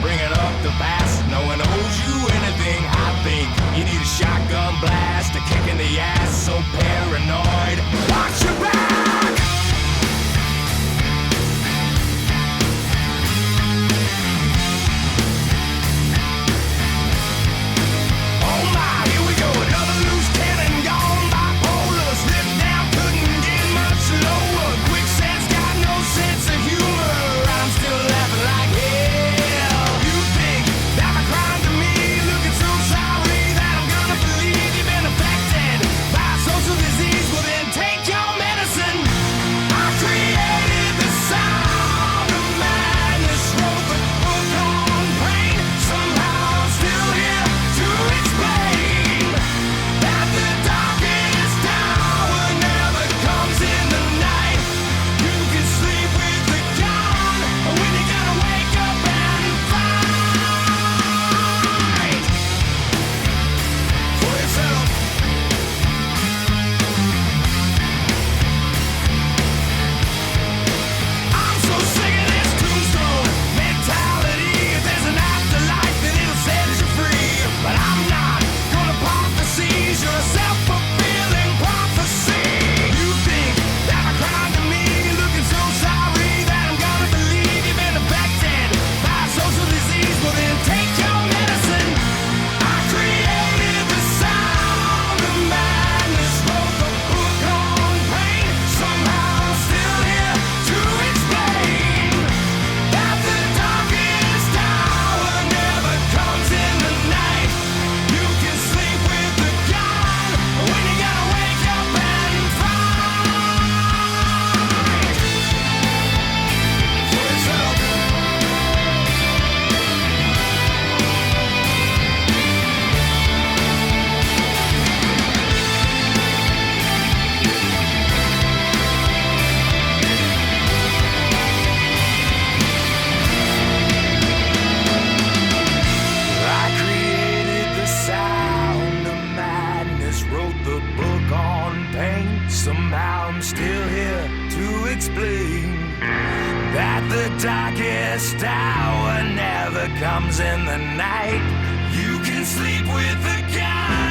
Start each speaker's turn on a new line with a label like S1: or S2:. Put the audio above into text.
S1: bringing up the past. No one owes you anything. I think you need a shotgun blast, a kick in the ass. So paranoid, watch your back. Oh my, here we go, another loose cannon gone bipolar. Slip down, couldn't get much lower. Quicksand's got no sense of humor. I'm still laughing like hell. You think that my crime to me, looking so sorry that I'm gonna believe you've been affected by social disease. Well then take your medicine. I created the sound of madness, wrote the book on pain. Somehow I'm still here to explain that the darkest hour never comes in the night. You can sleep with the gun when you gotta wake up and fight for yourself. I'm so sick of this tombstone mentality. If there's an afterlife, then it'll set you free. But I'm not gonna pop the seizure, a self-fulfilling prophecy. You think that my crime to me, looking so sorry that I'm gonna believe you've been affected by social disease. Well then take your medicine. I created the sound of madness, wrote the book on pain. Somehow I'm still here to explain that the darkest hour never comes in the night. You can sleep with the gun when you gotta wake up and fight for yourself. I created the sound of madness, wrote the book on pain. Somehow I'm still here to explain that the darkest hour never comes in the night. You can sleep with the gun